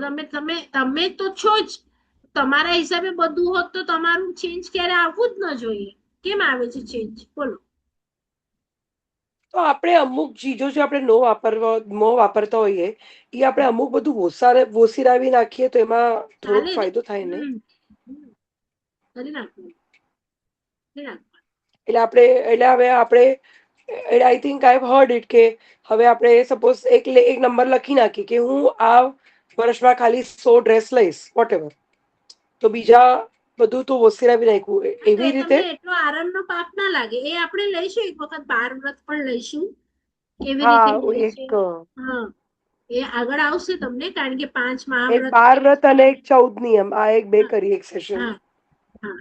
તમે તો છો જ. તમારા હિસાબે બધું હોત તો તમારું ચેન્જ ક્યારે આવવું જ ન જોઈએ. કેમ આવે છે ચેન્જ? બોલો. તો આપણે અમુક ચીજો જે આપણે નો વાપરતા હોઈએ એ આપણે અમુક બધું વોસીરાવી નાખીએ તો એમાં થોડોક ફાયદો થાય ને. કરી નાખવું. એટલે હવે આપણે I think I have heard it કે હવે આપણે સપોઝ એક નંબર લખી નાખી કે હું આ વર્ષમાં ખાલી 100 ડ્રેસ લઈશ વોટેવર, તો બીજા બધું તો વોસીરાવી નાખ્યું એવી રીતે. તમને એટલો આરામનો પાપ ના લાગે એ આપણે લઈશું. એક વખત 12 વ્રત પણ લઈશું કેવી હા, રીતે હોય છે. એક હા, એ આગળ આવશે તમને, કારણ કે 5 એક મહાવ્રત 12 વ્રત અને એક 14 નિયમ, આ એક બે કરી એક સેશન. હા હા,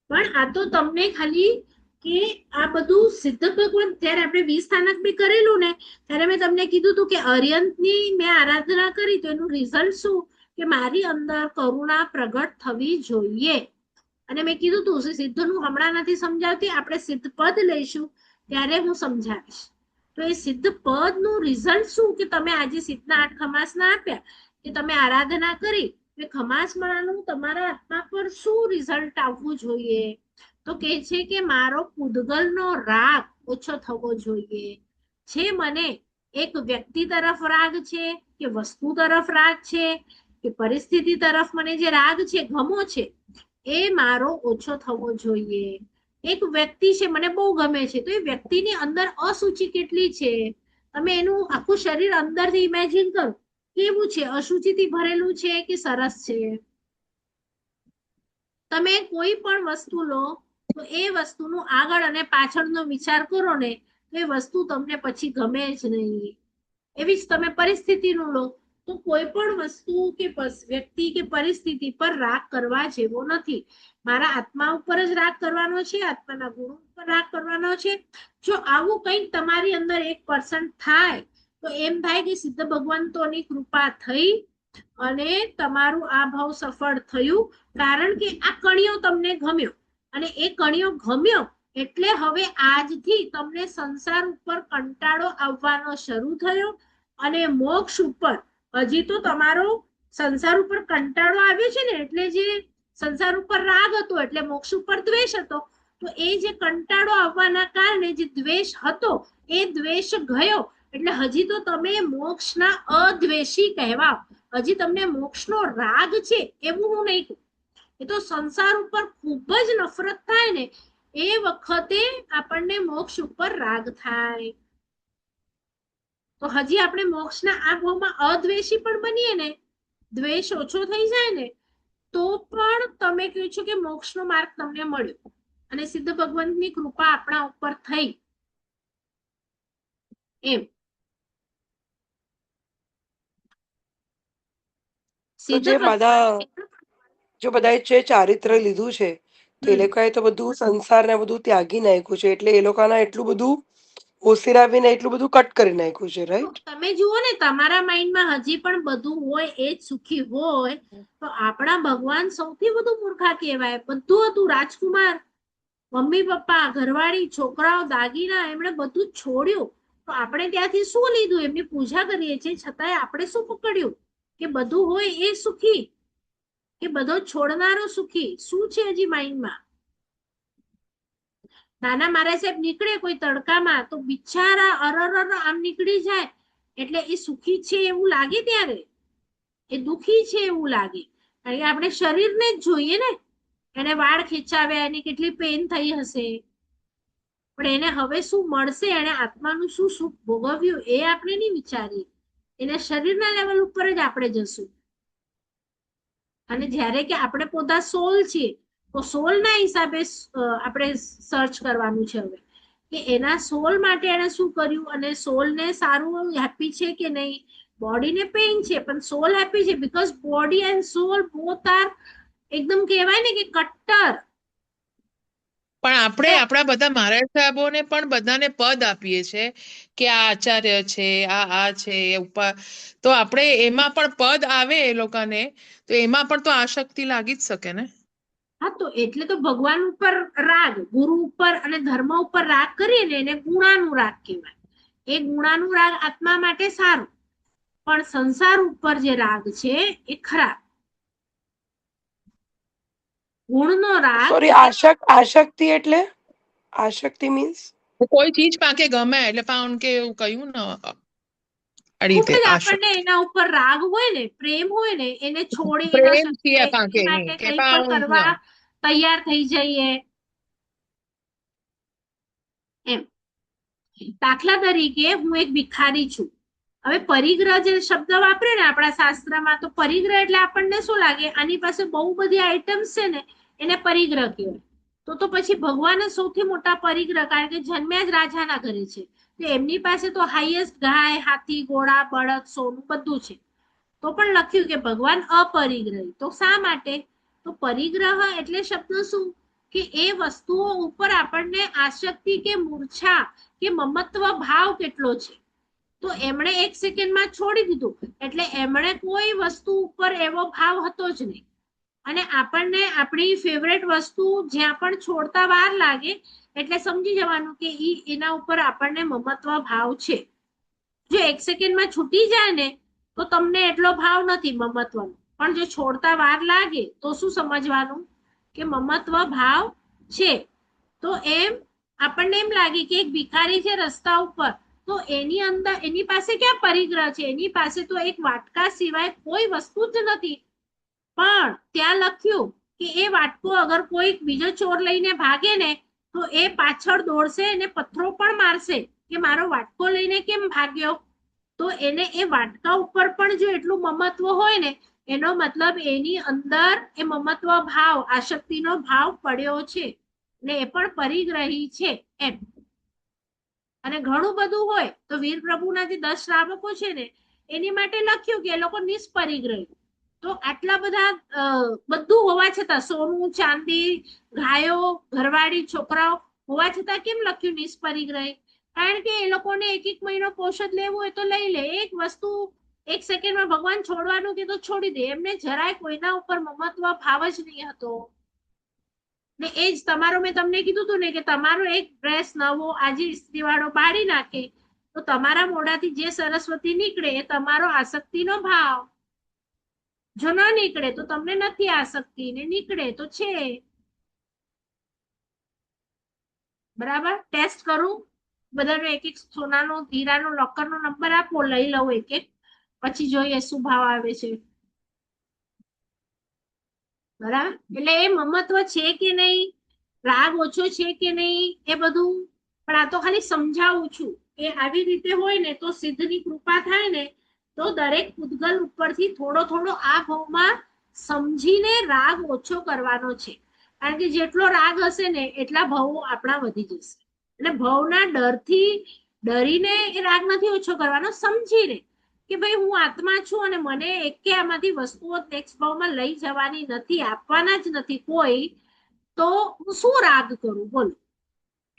પણ આ તો તમને ખાલી કે આ બધું સિદ્ધ ભગવાન, જ્યારે આપણે 20 સ્થાનક બી કરેલું ને ત્યારે મેં તમને કીધું હતું કે અર્યંતની મેં આરાધના કરી તો એનું રિઝલ્ટ શું કે મારી અંદર કરુણા પ્રગટ થવી જોઈએ. અને મેં કીધું તું સિદ્ધનું હમણાં નથી સમજાવતી, આપણે સિદ્ધ પદ લઈશું ત્યારે હું સમજાવીશ. તો એ સિદ્ધ પદ નું રિઝલ્ટ શું કે તમે આજે સિદ્ધના 8 ખમાસના આપ્યા કે તમે આરાધના કરી, ખમાસ મળવાનું તમારા આત્મા પર શું રિઝલ્ટ આવવું જોઈએ? તો કે છે કે મારો પૂદગલનો રાગ ઓછો થવો જોઈએ. છે મને એક વ્યક્તિ તરફ રાગ છે, કે વસ્તુ તરફ રાગ છે, કે પરિસ્થિતિ તરફ મને જે રાગ છે, ગમો છે, એ મારો ઓછો થવો જોઈએ. એક વ્યક્તિ છે મને બહુ ગમે છે, તો એ વ્યક્તિની અંદર અસુચિ કેટલી છે, તમે એનું આખું શરીર અંદરથી ઇમેજિન કરો કેવું છે, અશુચિથી ભરેલું છે કે સરસ છે. તમે કોઈ પણ વસ્તુ લો તો એ વસ્તુનું આગળ અને પાછળનો વિચાર કરો ને તો એ વસ્તુ તમને પછી ગમે જ નહીં. એવી જ તમે પરિસ્થિતિનું લો તો કોઈ પણ વસ્તુ કે વ્યક્તિ કે પરિસ્થિતિ પર રાગ કરવા જેવો નથી. મારા આત્મા ઉપર જ રાગ કરવાનો છે, આત્માના ગુણો ઉપર રાગ કરવાનો છે. જો આવું કંઈક તમારી અંદર 1% થાય તો એમ થાય કે સિદ્ધ ભગવંતોની કૃપા થઈ અને તમારું આ ભાવ સફળ થયું, કારણ કે આ કણિયો તમને ગમ્યો, અને એ કણિયો ગમ્યો એટલે હવે આજથી તમને સંસાર ઉપર કંટાળો આવવાનો શરૂ થયો, અને મોક્ષ ઉપર હજી તો તમારો સંસાર ઉપર કંટાળો આવ્યો છે ને, એટલે જે સંસાર ઉપર રાગ હતો એટલે મોક્ષ ઉપર દ્વેષ હતો, તો એ જે કંટાળો આવવાના કારણે જે દ્વેષ હતો એ દ્વેષ ગયો, એટલે હજી તો તમે મોક્ષના અદ્વેષી કહેવાઓ. હજી તમને મોક્ષનો રાગ છે એવું હું નહીં કહું. એ તો સંસાર ઉપર ખૂબ જ નફરત થાય ને એ વખતે આપણને મોક્ષ ઉપર રાગ થાય. તો હજી આપણે મોક્ષના આ ભાવમાં અદ્વેષી પણ બનીએ ને, દ્વેષ ઓછો થઈ જાય ને, તો પણ તમે કહો છો કે મોક્ષનો માર્ગ તમને મળ્યો અને સિદ્ધ ભગવંતની કૃપા આપણા ઉપર થઈ એમ. તો જે બધાએ જે ચારિત્ર લીધું છે તો એ લોકોએ તો બધું સંસાર ને બધું ત્યાગી નાખ્યું છે, એટલે એ લોકોના એટલું બધું ઓસિરાવીને એટલું બધું કટ કરી નાખ્યું છે, રાઈટ? તમે જુઓ ને તમારા માઇન્ડમાં હજી પણ બધું હોય એ જ સુખી હોય, તો આપણા ભગવાન સૌથી વધુ મૂર્ખા કહેવાય. બધું હતું, રાજકુમાર, મમ્મી પપ્પા, ઘરવાળી, છોકરાઓ, દાગીના, એમણે બધું છોડ્યું. તો આપણે ત્યાંથી શું લીધું? એમની પૂજા કરીએ છીએ છતાંય આપણે શું પકડ્યું? કે બધું હોય એ સુખી, કે બધો છોડનારો સુખી? શું છે હજી માઇન્ડમાં? નાના મારા સાહેબ નીકળે કોઈ તડકામાં તો બિચારા અરર આમ નીકળી જાય, એટલે એ સુખી છે એવું લાગે, ત્યારે એ દુખી છે એવું લાગે, કારણ કે આપણે શરીરને જ જોઈએ ને. એને વાળ ખેંચાવ્યા, એની કેટલી પેન થઈ હશે, પણ એને હવે શું મળશે, એને આત્માનું શું સુખ ભોગવ્યું એ આપણે નહીં વિચારીએ. એને શરીરના લેવલ ઉપર જ આપણે જશું. અને જ્યારે કે આપણે પોતા સોલ છીએ તો સોલના હિસાબે આપણે સર્ચ કરવાનું છે હવે, કે એના સોલ માટે એને શું કર્યું, અને સોલને સારું હેપી છે કે નહીં. બોડીને પેઇન છે પણ સોલ હેપી છે, because body and soul both are એકદમ કહેવાય ને કે કટ્ટર. પણ આપણે આપણા બધા મહારાજ સાહેબોને પણ બધાને પદ આપીએ છે કે આ આચાર્ય છે, આ છે ઉપર, તો આપણે એમાં પણ પદ આવે એ લોકોને, તો એમાં પણ તો આસક્તિ લાગી જ શકે ને. હા, તો એટલે તો ભગવાન ઉપર રાગ, ગુરુ ઉપર અને ધર્મ ઉપર રાગ કરીએ ને એને ગુણાનું રાગ કહેવાય. એ ગુણાનું રાગ આત્મા માટે સારું, પણ સંસાર ઉપર જે રાગ છે એ ખરાબ. ગુણનો રાગ, સોરી, આશક્તિ એટલે? આશક્તિ મીન્સ કોઈ ચીજ પાકે ગમે એટલે પાઉન કે એવું કહ્યું ને આ ખૂબ રીતે જ આશક્તિ. આપણને એના ઉપર રાગ હોય ને, પ્રેમ હોય ને, એને છોડી ન પ્રેમ શકીએ, થી પાકે એની નહીં માટે કે કંઈ પણ પાઉન કરવા તૈયાર થઈ જઈએ એમ. દાખલા તરીકે હું એક ભિખારી છું. હવે પરિગ્રહ જે શબ્દ વાપરે ને આપણા શાસ્ત્રમાં, તો પરિગ્રહ એટલે આપણને શું લાગે, આની પાસે બહુ બધી આઈટમ્સ છે ને એને પરિગ્રહ કહેવાય. તો પછી ભગવાન સૌથી મોટા પરિગ્રહ, કારણ કે જન્મ્યા જ રાજાના ઘરે છે, તો એમની પાસે તો હાઈએસ્ટ ગાય, હાથી, ઘોડા, બળદ, સોનું બધું છે. તો પણ લખ્યું કે ભગવાન અપરિગ્રહી. તો શા માટે? તો પરિગ્રહ એટલે શબ્દ શું, કે એ વસ્તુઓ ઉપર આપણને આસક્તિ કે મૂર્છા કે મમત્વ ભાવ કેટલો છે. તો એમણે 1 સેકન્ડમાં છોડી દીધું, એટલે એમણે કોઈ વસ્તુ ઉપર એવો ભાવ હતો જ નહીં. અને આપણને આપણી ફેવરેટ વસ્તુ જ્યાં પણ છોડતા વાર લાગે એટલે સમજી જવાનું કે એના ઉપર આપણને મમત્વ ભાવ છે. જો 1 સેકન્ડમાં છૂટી જાય ને તો તમને એટલો ભાવ નથી મમત્વનો, પણ જો છોડતા વાર લાગે તો શું સમજવાનું, કે મમત્વ ભાવ છે. તો એમ આપણને એમ લાગે કે એક ભિખારી છે રસ્તા ઉપર, તો એની અંદર એની પાસે ક્યાં પરિગ્રહ છે? એની પાસે તો એક વાટકા સિવાય કોઈ વસ્તુ જ નથી. પણ ત્યાં લખ્યું કે એ વાટકો અગર કોઈ બીજો ચોર લઈને ભાગે ને તો એ પાછળ દોડશે અને પથ્થરો પણ મારશે કે મારો વાટકો લઈને કેમ ભાગ્યો. તો એને એ વાટકા ઉપર પણ જો એટલું મમત્વ હોય ને, એનો મતલબ એની અંદર એ મમત્વ ભાવ, આસક્તિનો ભાવ પડ્યો છે ને એ પણ પરિગ્રહી છે એમ. અને ઘણું બધું હોય તો વીર પ્રભુના જે 10 શ્રાવકો છે ને એની માટે લખ્યું કે એ લોકો નિષ્પરિગ્રહી. તો આટલા બધા બધું હોવા છતાં, સોનું ચાંદી, ગાયો, ઘરવાળી, છોકરાઓ હોવા છતાં કેમ લખ્યું નિષ્પરિગ્રહી? કારણ કે એ લોકોને એક એક મહિનો પોષદ લેવું હોય તો લઈ લે, એક વસ્તુ એક સેકન્ડમાં ભગવાન છોડવાનું કે તો છોડી દે, એમને જરાય કોઈના ઉપર મમત્વ ભાવ જ નહીં હતો. ને એ જ તમારો મેં તમને કીધું હતું ને કે તમારો એક ડ્રેસ નવો આજે ઇસ્ત્રીવાળો બાળી નાખે તો તમારા મોઢાથી જે સરસ્વતી નીકળે એ તમારો આસક્તિનો ભાવ. જો ન નીકળે તો તમને નથી આસક્તિ, ને નીકળે તો છે. બરાબર? ટેસ્ટ કરું બધાનો, એક એક સોનાનો હીરાનો લોકરનો નંબર આપો, લઈ લઉં એક એક, પછી જોઈએ શું ભાવ આવે છે. બરાબર? એટલે એ મમત્વ છે કે નહીં, રાગ ઓછો છે કે નહીં, એ બધું. પણ આ તો ખાલી સમજાવું છું કે આવી રીતે હોય ને તો સિદ્ધની કૃપા થાય ને તો દરેક પૂતગલ ઉપરથી થોડો થોડો આ ભાવમાં સમજીને રાગ ઓછો કરવાનો છે. કારણ કે જેટલો રાગ હશે ને એટલા ભાવો આપણા વધી જશે. એટલે ભાવના ડરથી ડરીને એ રાગ નથી ઓછો કરવાનો, સમજીને કે ભાઈ હું આત્મા છું અને મને એકે આમાંથી વસ્તુઓ નેક્સ્ટ ભાવમાં લઈ જવાની નથી, આપવાના જ નથી કોઈ, તો હું શું રાગ કરું? બોલો.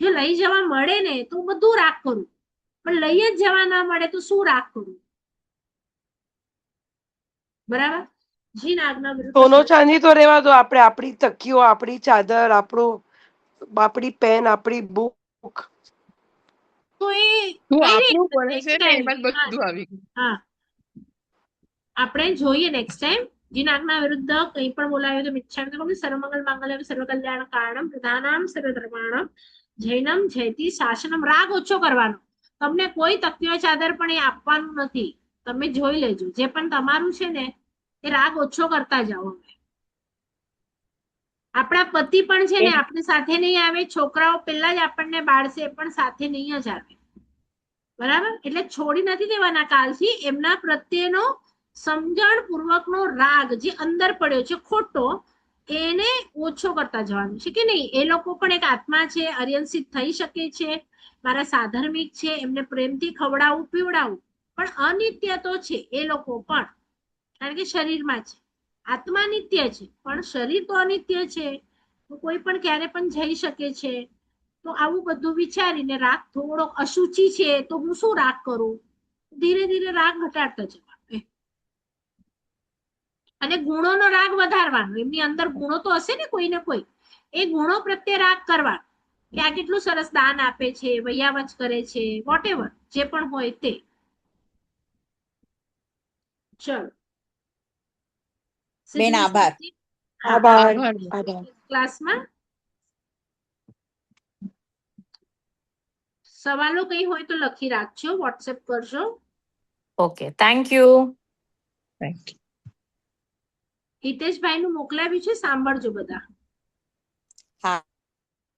જો લઈ જવા મળે ને તો બધું રાગ કરું, પણ લઈ જ જવા ના મળે તો શું રાગ કરું? બરાબર? જી નાગના વિરુદ્ધ સોનો ચાંદી તો રેવા દો, આપણે આપણી તકીઓ, આપણી ચાદર, આપણી પેન, આપણી બુક, તો એ તું કઈ આપણું રીતે પડે છે નેક્સ્ટ ને ટાઈમ? એમાં જ બધું આવી ગયું. હા, આપણે જોઈએ નેક્સ્ટ ટાઈમ. જી નાગના વિરુદ્ધ કંઈ પણ બોલાવ્યું તો મિચ્છામિ સર્વમંગલ માંગલ્યમ સર્વ કલ્યાણ કારણમ પ્રધાનામ સર્વધર્માણમ જૈનમ જયતિ શાસનમ. રાગ ઓછો કરવાનો, તમને કોઈ તકતીઓ ચાદર પણ એ આપવાનું નથી. તમે જોઈ લેજો, જે પણ તમારું છે ને એ રાગ ઓછો કરતા જાઓ. આપણા પતિ પણ છે ને આપણી સાથે નહીં આવે, છોકરાઓ પેલા જ આપણને બાળશે પણ સાથે નહીં જ આવે. બરાબર? એટલે છોડી નથી દેવાના કાલથી, એમના પ્રત્યેનો સમજણ પૂર્વકનો રાગ જે અંદર પડ્યો છે ખોટો, એને ઓછો કરતા જવાનું છે કે નહીં. એ લોકો પણ એક આત્મા છે, અર્યનસિદ્ધ થઈ શકે છે, મારા સાધર્મિક છે, એમને પ્રેમથી ખવડાવવું પીવડાવવું, પણ અનિત્ય તો છે એ લોકો પણ. કારણ કે શરીરમાં છે, આત્મા નિત્ય છે પણ શરીર તો અનિત્ય છે, તો કોઈ પણ ક્યારે પણ જઈ શકે છે. તો આવું બધું વિચારીને રાગ થોડો અશુચિ છે તો હું શું રાગ કરું, ધીરે ધીરે રાગ ઘટાડતા જવાનું. અને ગુણોનો રાગ વધારવાનો, એમની અંદર ગુણો તો હશે ને કોઈ ને કોઈ, એ ગુણો પ્રત્યે રાગ કરવાનો કે આ કેટલું સરસ દાન આપે છે, વૈયાવચ કરે છે, વોટેવર જે પણ હોય તે. ચલો બેન, આભાર. આભાર. આભાર. આભાર. ક્લાસમાં સવાલો કઈ હોય તો લખી રાખજો, વોટ્સએપ કરજો. Okay, thank you. Thank you. Hiteshbhai નું મોકલાવ્યું છે, સાંભળજો બધા.